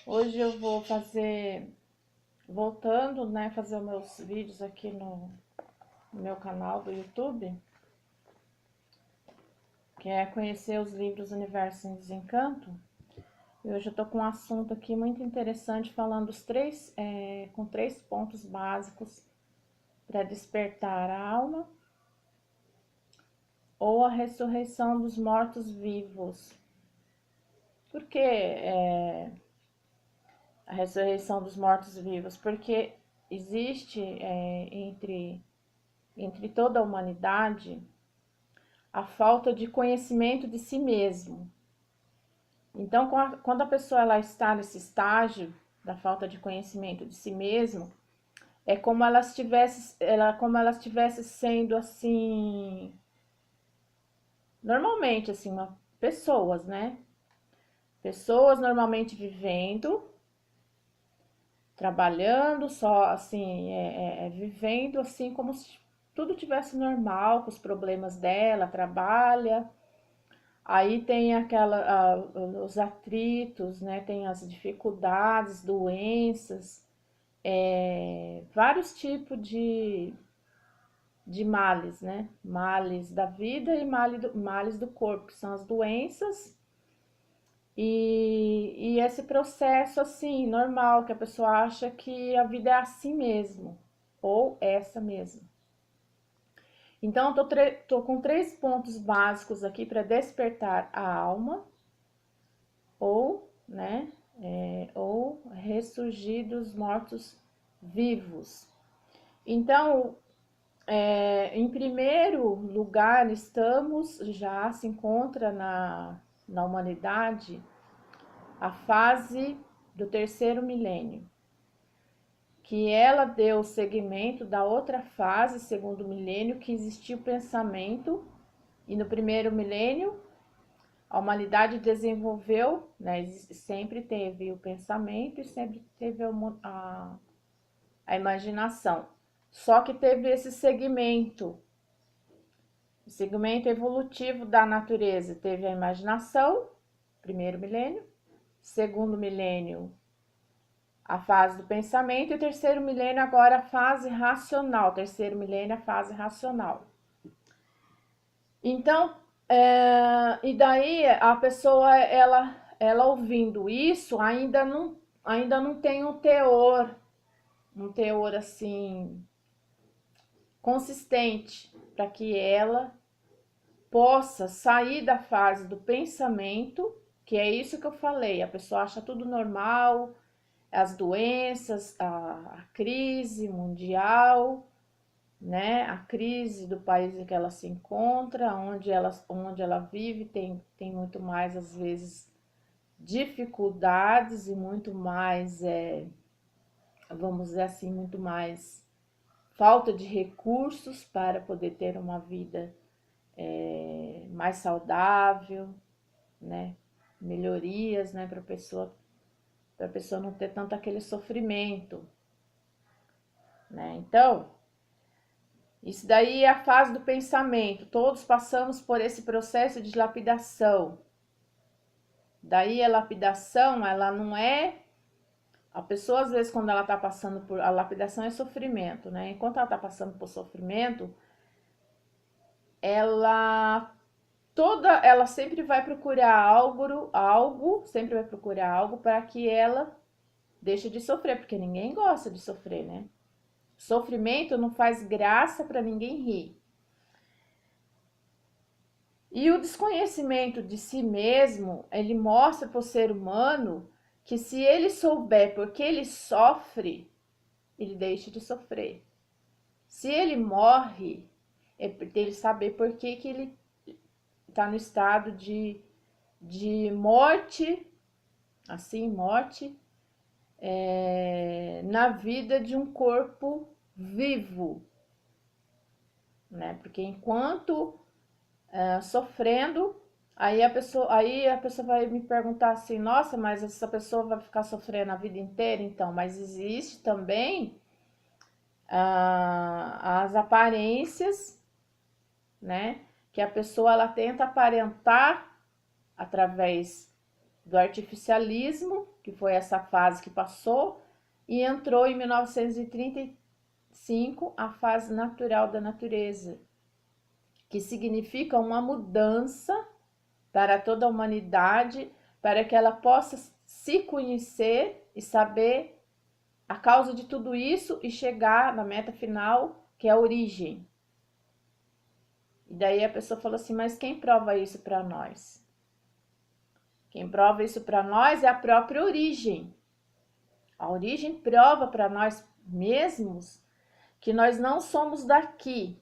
Hoje eu vou voltando, né, fazer os meus vídeos aqui no meu canal do YouTube, que é conhecer os livros Universo em Desencanto. E hoje eu tô com um assunto aqui muito interessante, falando com três pontos básicos para despertar a alma ou a ressurreição dos mortos-vivos. Por que a ressurreição dos mortos-vivos? Porque existe entre toda a humanidade a falta de conhecimento de si mesmo. Então, quando a pessoa ela está nesse estágio da falta de conhecimento de si mesmo, é como ela estivesse sendo assim, normalmente assim, pessoas, né? Pessoas normalmente vivendo, trabalhando, só assim, vivendo assim como se tudo tivesse normal, com os problemas dela, trabalha. Aí tem os atritos, né? Tem as dificuldades, doenças, vários tipos de males, né? Males da vida e males do corpo, que são as doenças. E esse processo, assim, normal, que a pessoa acha que a vida é assim mesmo, ou essa mesmo. Então, tô com três pontos básicos aqui para despertar a alma, ou, né, ou ressurgir dos mortos vivos. Então, em primeiro lugar, já se encontra na humanidade a fase do terceiro milênio, que ela deu seguimento da outra fase, segundo milênio, que existiu o pensamento, e no primeiro milênio a humanidade desenvolveu, né, sempre teve o pensamento e sempre teve a imaginação. Só que teve esse segmento, o segmento evolutivo da natureza. Teve a imaginação, primeiro milênio, segundo milênio, a fase do pensamento, e o terceiro milênio agora a fase racional. Terceiro milênio a fase racional. Então, e daí a pessoa, ela ouvindo isso, ainda não tem um teor assim, consistente, para que ela possa sair da fase do pensamento, que é isso que eu falei, a pessoa acha tudo normal, as doenças, a crise mundial, né? A crise do país em que ela se encontra, onde ela vive, tem muito mais, às vezes, dificuldades e muito mais, vamos dizer assim, muito mais falta de recursos para poder ter uma vida mais saudável, né? Melhorias, né? Para a pessoa não ter tanto aquele sofrimento, né? Então, isso daí é a fase do pensamento. Todos passamos por esse processo de lapidação. Daí a lapidação, ela não é... A pessoa, às vezes, quando ela está passando por... A lapidação é sofrimento, né? Enquanto ela está passando por sofrimento, ela sempre vai procurar sempre vai procurar algo para que ela deixe de sofrer, porque ninguém gosta de sofrer, né? Sofrimento não faz graça para ninguém rir. E o desconhecimento de si mesmo, ele mostra para o ser humano que se ele souber porque ele sofre, ele deixa de sofrer. Se ele morre, é porque ele saber por que ele está no estado de morte, assim, morte, na vida de um corpo vivo, né? Porque enquanto sofrendo, aí a pessoa vai me perguntar assim, nossa, mas essa pessoa vai ficar sofrendo a vida inteira? Então, mas existe também as aparências, né? Que a pessoa ela tenta aparentar através do artificialismo, que foi essa fase que passou, e entrou em 1935 a fase natural da natureza, que significa uma mudança para toda a humanidade, para que ela possa se conhecer e saber a causa de tudo isso e chegar na meta final, que é a origem. E daí a pessoa falou assim, mas quem prova isso para nós? Quem prova isso para nós é a própria origem. A origem prova para nós mesmos que nós não somos daqui.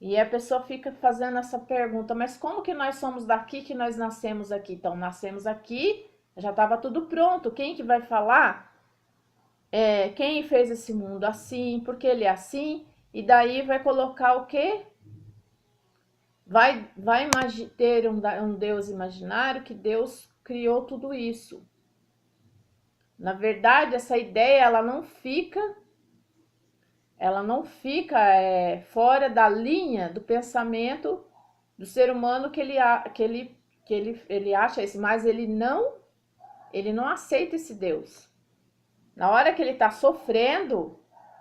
E a pessoa fica fazendo essa pergunta, mas como que nós somos daqui, que nós nascemos aqui? Então, nascemos aqui, já estava tudo pronto. Quem que vai falar? Quem fez esse mundo assim? Porque ele é assim? E daí vai colocar o quê? Vai ter um Deus imaginário, que Deus criou tudo isso. Na verdade, essa ideia ela não fica fora da linha do pensamento do ser humano, que ele acha isso, mas ele não aceita esse Deus. Na hora que ele está sofrendo,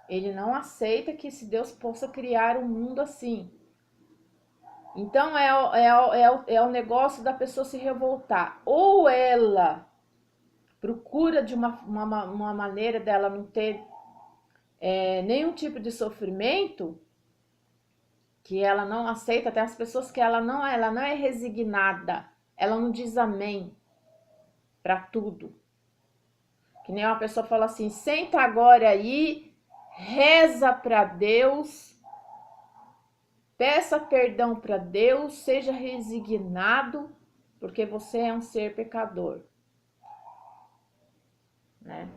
ele não aceita que esse Deus possa criar um mundo assim. Então é o negócio da pessoa se revoltar. Ou ela procura de uma maneira dela não ter nenhum tipo de sofrimento, que ela não aceita. Até as pessoas que ela não é resignada, ela não diz amém para tudo. Que nem uma pessoa fala assim, senta agora aí, reza para Deus, peça perdão para Deus, seja resignado, porque você é um ser pecador, né?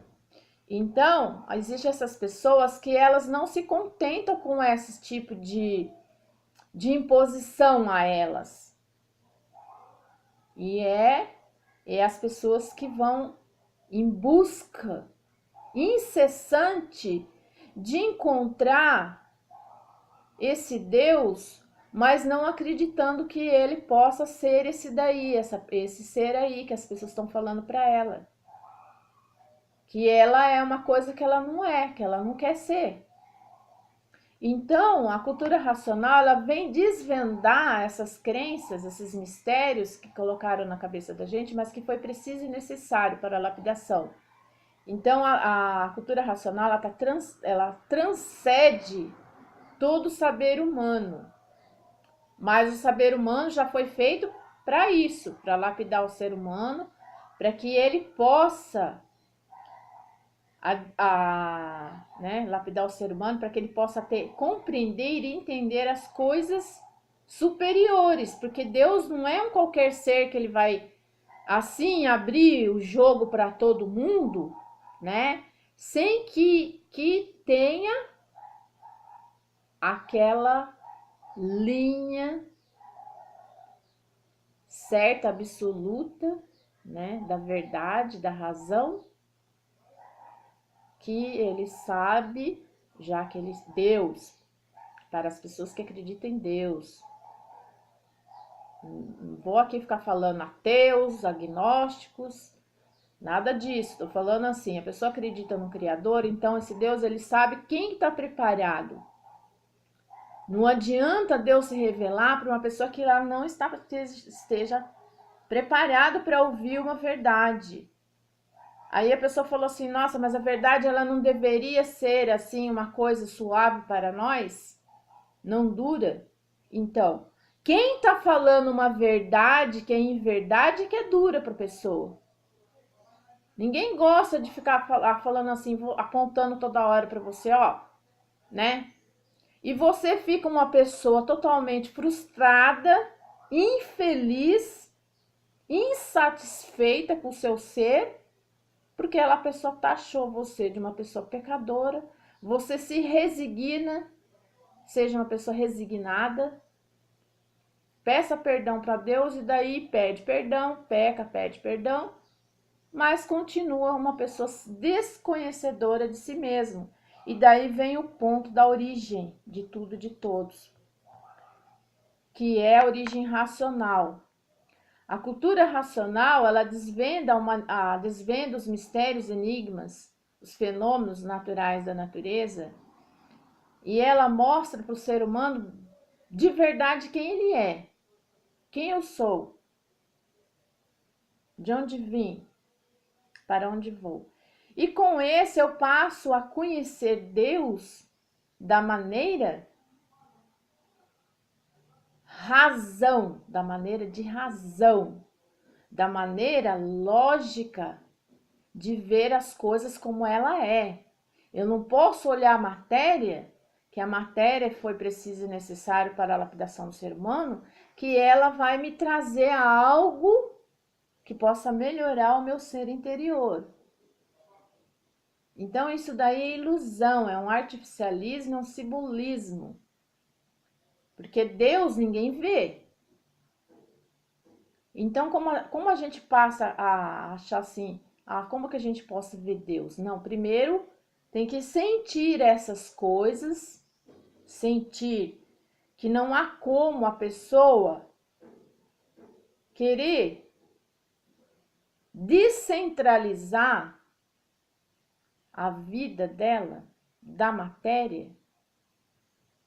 Então, existem essas pessoas que elas não se contentam com esse tipo de imposição a elas. E é as pessoas que vão em busca incessante de encontrar esse Deus, mas não acreditando que ele possa ser esse daí, esse ser aí que as pessoas estão falando para ela. Que ela é uma coisa que ela não é, que ela não quer ser. Então, a cultura racional, ela vem desvendar essas crenças, esses mistérios que colocaram na cabeça da gente, mas que foi preciso e necessário para a lapidação. Então, a cultura racional, ela transcende todo o saber humano. Mas o saber humano já foi feito para isso, para lapidar o ser humano, para que ele possa lapidar o ser humano, para que ele possa compreender e entender as coisas superiores, porque Deus não é um qualquer ser que ele vai assim abrir o jogo para todo mundo, né? Sem que tenha aquela linha certa, absoluta, né, da verdade, da razão, que ele sabe, já que Deus, para as pessoas que acreditam em Deus. Não vou aqui ficar falando ateus, agnósticos, nada disso. Estou falando assim, a pessoa acredita no Criador, então esse Deus, ele sabe quem está preparado. Não adianta Deus se revelar para uma pessoa que ela não esteja preparado para ouvir uma verdade. Aí a pessoa falou assim, nossa, mas a verdade ela não deveria ser assim uma coisa suave para nós? Não dura? Então, quem está falando uma verdade que é inverdade, que é dura para a pessoa. Ninguém gosta de ficar falando assim, apontando toda hora para você, ó, né? E você fica uma pessoa totalmente frustrada, infeliz, insatisfeita com o seu ser, porque a pessoa taxou você de uma pessoa pecadora, você se resigna, seja uma pessoa resignada, peça perdão para Deus e daí pede perdão, peca, pede perdão, mas continua uma pessoa desconhecedora de si mesmo. E daí vem o ponto da origem de tudo e de todos, que é a origem racional. A cultura racional, ela desvenda os mistérios, enigmas, os fenômenos naturais da natureza, e ela mostra para o ser humano de verdade quem ele é, quem eu sou, de onde vim, para onde vou. E com esse eu passo a conhecer Deus da maneira razão, da maneira de razão, da maneira lógica de ver as coisas como ela é. Eu não posso olhar a matéria, que a matéria foi preciso e necessário para a lapidação do ser humano, que ela vai me trazer algo que possa melhorar o meu ser interior. Então, isso daí é ilusão, é um artificialismo, é um simbolismo. Porque Deus ninguém vê. Então, como a gente passa a achar assim, como que a gente possa ver Deus? Não, primeiro tem que sentir essas coisas, sentir que não há como a pessoa querer descentralizar a vida dela da matéria,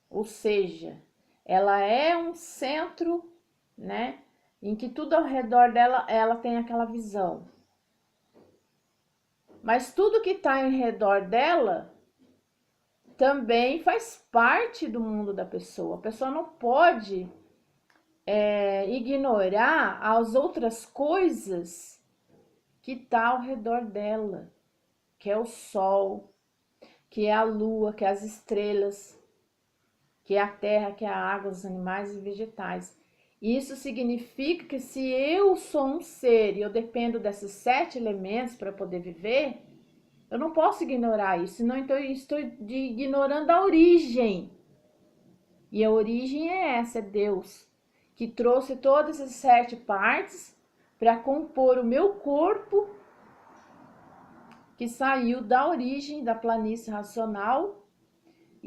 ou seja, ela é um centro, né, em que tudo ao redor dela, ela tem aquela visão. Mas tudo que está em redor dela também faz parte do mundo da pessoa. A pessoa não pode ignorar as outras coisas que está ao redor dela, que é o sol, que é a lua, que é as estrelas, que é a terra, que é a água, os animais e vegetais. Isso significa que se eu sou um ser e eu dependo desses 7 elementos para poder viver, eu não posso ignorar isso, senão então eu estou ignorando a origem. E a origem é essa, é Deus, que trouxe todas essas 7 partes para compor o meu corpo, que saiu da origem da planície racional,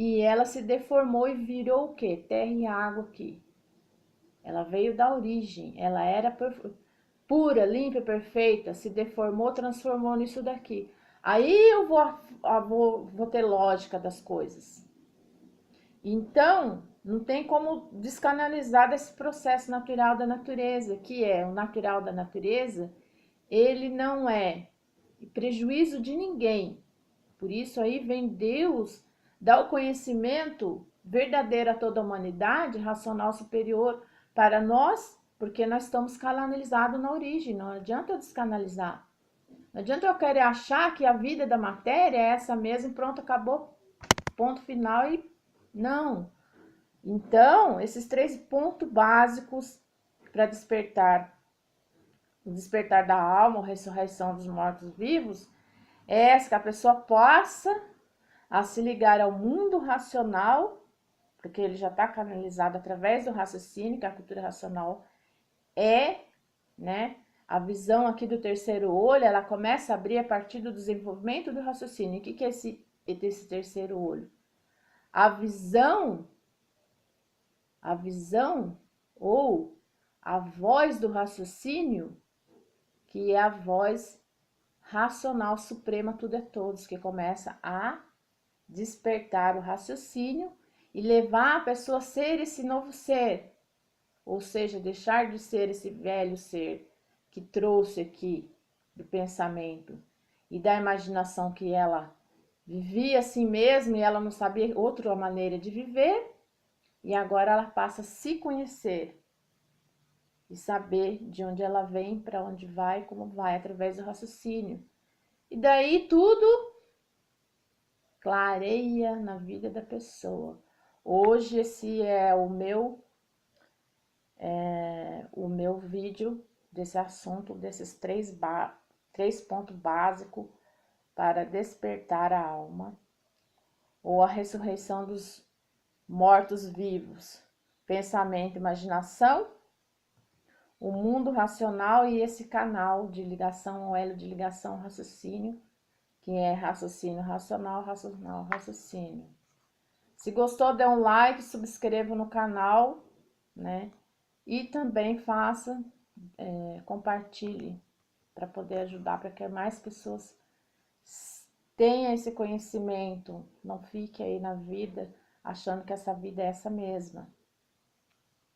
e ela se deformou e virou o quê? Terra e água aqui. Ela veio da origem, ela era pura, limpa, perfeita, se deformou, transformou nisso daqui. Aí eu vou ter lógica das coisas. Então, não tem como descanalizar desse processo natural da natureza, que é o natural da natureza, ele não é prejuízo de ninguém. Por isso aí vem Deus dar o conhecimento verdadeiro a toda a humanidade, racional superior para nós, porque nós estamos canalizados na origem, não adianta eu descanalizar. Não adianta eu querer achar que a vida da matéria é essa mesmo, pronto, acabou, ponto final e não. Então, esses 3 pontos básicos para despertar, o despertar da alma, a ressurreição dos mortos-vivos, é essa, que a pessoa possa a se ligar ao mundo racional, porque ele já está canalizado através do raciocínio, que a cultura racional é, né? A visão aqui do terceiro olho, ela começa a abrir a partir do desenvolvimento do raciocínio. O que é esse terceiro olho? A visão ou a voz do raciocínio, que é a voz racional suprema, tudo é todos, que começa a despertar o raciocínio e levar a pessoa a ser esse novo ser, ou seja, deixar de ser esse velho ser que trouxe aqui do pensamento e da imaginação, que ela vivia assim mesmo e ela não sabia outra maneira de viver, e agora ela passa a se conhecer e saber de onde ela vem, para onde vai, como vai, através do raciocínio. E daí tudo clareia na vida da pessoa. Hoje esse é o meu vídeo desse assunto, desses 3 pontos básicos para despertar a alma, ou a ressurreição dos mortos-vivos, pensamento, imaginação, o mundo racional e esse canal de ligação, o elo de ligação, raciocínio, que é raciocínio racional, racional, raciocínio. Se gostou, dê um like, subscreva no canal, né? E também faça compartilhe para poder ajudar, para que mais pessoas tenham esse conhecimento. Não fique aí na vida achando que essa vida é essa mesma.